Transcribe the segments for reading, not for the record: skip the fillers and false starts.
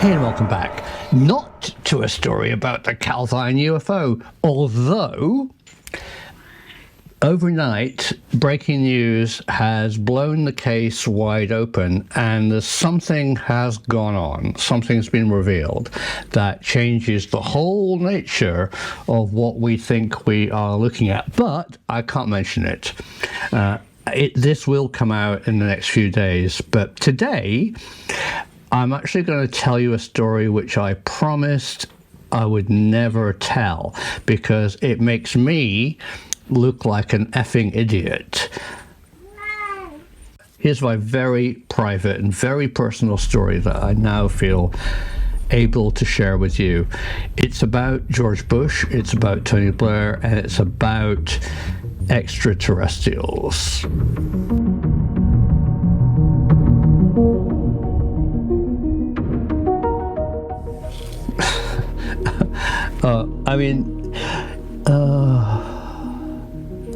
Hey, and welcome back. Not to a story about the Calvine UFO, although overnight breaking news has blown the case wide open, and something has gone on. Something's been revealed that changes the whole nature of what we think we are looking at. But I can't mention it. This will come out in the next few days. But today, I'm actually going to tell you a story which I promised I would never tell because it makes me look like an effing idiot. Here's my very private and very personal story that I now feel able to share with you. It's about George Bush, it's about Tony Blair, and it's about extraterrestrials.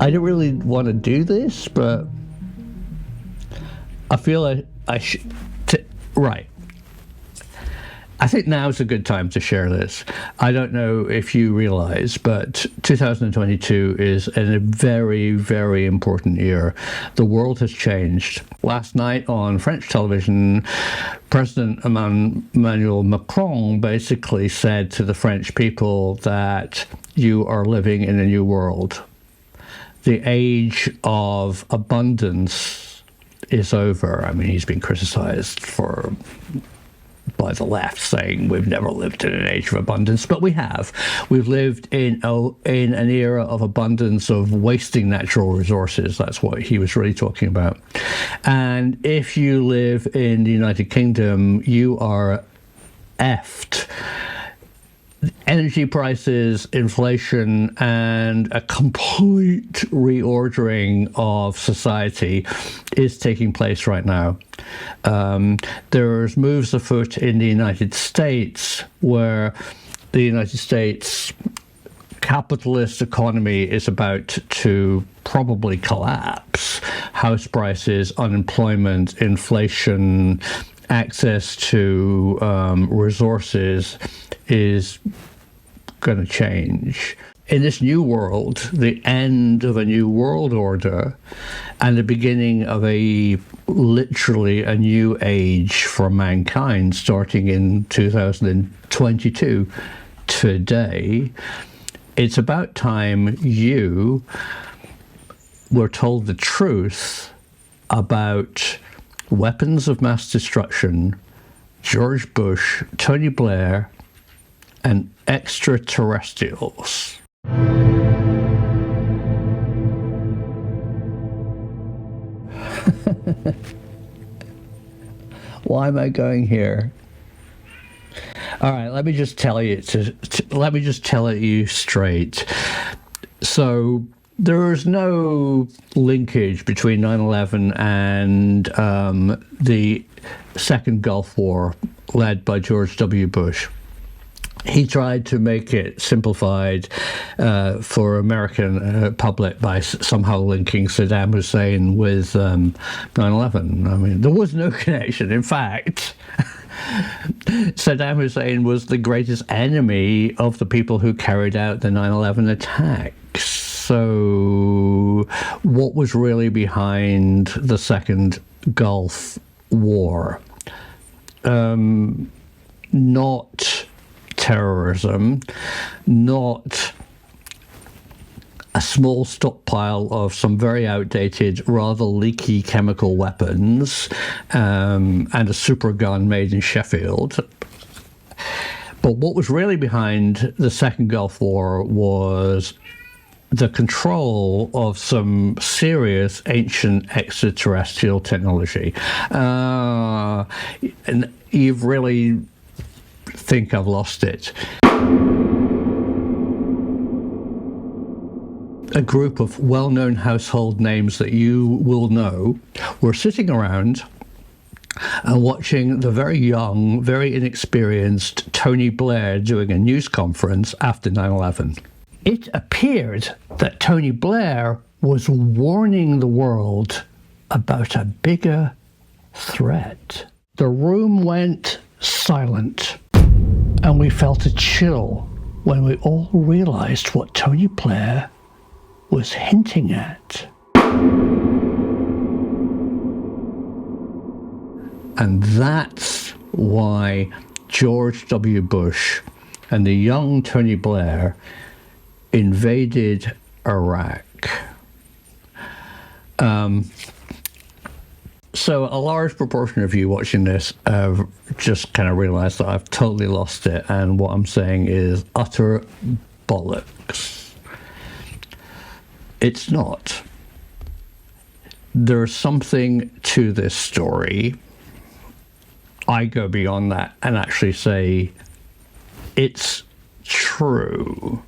I don't really want to do this, but I feel I should. Right. I think now's a good time to share this. I don't know if you realize, but 2022 is a very, very important year. The world has changed. Last night on French television, President Emmanuel Macron basically said to the French people that you are living in a new world. The age of abundance is over. I mean, he's been criticized by the left, saying we've never lived in an age of abundance, but we have. We've lived in an era of abundance, of wasting natural resources. That's what he was really talking about. And if you live in the United Kingdom, you are effed. Energy prices, inflation, and a complete reordering of society is taking place right now. There's moves afoot in the United States where the United States capitalist economy is about to probably collapse. House prices, unemployment, inflation, access to resources is going to change. In this new world, the end of a new world order and the beginning of literally a new age for mankind starting in 2022, today, it's about time you were told the truth about weapons of mass destruction, George Bush, Tony Blair, and extraterrestrials. Why am I going here? All right, let me just tell you. Let me just tell it you straight. So there is no linkage between 9/11 and the Second Gulf War led by George W. Bush. He tried to make it simplified for American public by somehow linking Saddam Hussein with 9/11. I mean, there was no connection. In fact, Saddam Hussein was the greatest enemy of the people who carried out the 9/11 attacks. So what was really behind the Second Gulf War? Not terrorism, not a small stockpile of some very outdated, rather leaky chemical weapons, and a super gun made in Sheffield. But what was really behind the Second Gulf War was the control of some serious ancient extraterrestrial technology. And you've really think I've lost it. A group of well-known household names that you will know were sitting around and watching the very young, very inexperienced Tony Blair doing a news conference after 9/11. It appeared that Tony Blair was warning the world about a bigger threat. The room went silent, and we felt a chill when we all realized what Tony Blair was hinting at. And that's why George W. Bush and the young Tony Blair invaded Iraq. So a large proportion of you watching this have just kind of realized that I've totally lost it, and what I'm saying is utter bollocks. It's not. There's something to this story. I go beyond that and actually say it's true.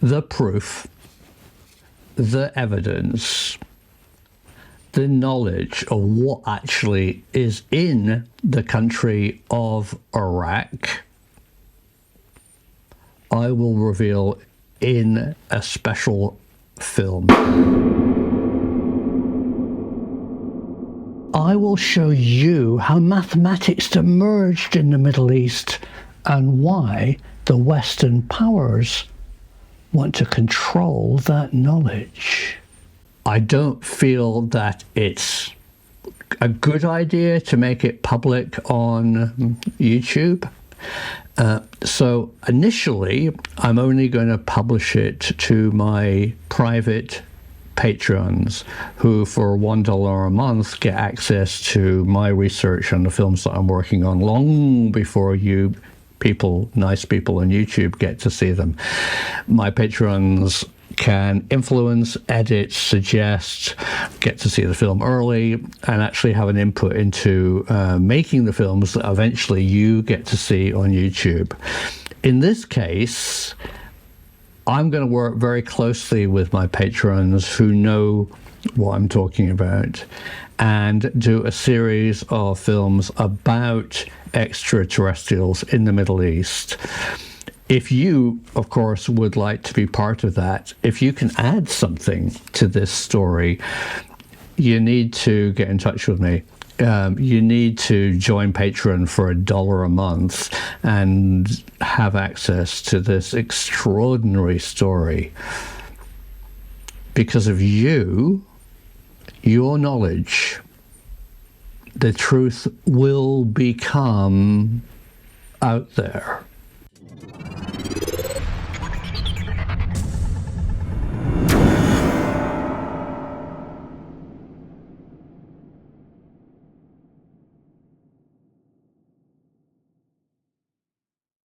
The proof, the evidence, the knowledge of what actually is in the country of Iraq, I will reveal in a special film. I will show you how mathematics emerged in the Middle East and why the Western powers want to control that knowledge. I don't feel that it's a good idea to make it public on YouTube. So initially, I'm only going to publish it to my private patrons who for $1 a month get access to my research on the films that I'm working on long before you people, nice people on YouTube, get to see them. My patrons can influence, edit, suggest, get to see the film early, and actually have an input into making the films that eventually you get to see on YouTube. In this case, I'm going to work very closely with my patrons who know what I'm talking about and do a series of films about extraterrestrials in the Middle East. If you, of course, would like to be part of that, if you can add something to this story, you need to get in touch with me. You need to join Patreon for $1 a month and have access to this extraordinary story. Because of you, your knowledge, the truth will become out there.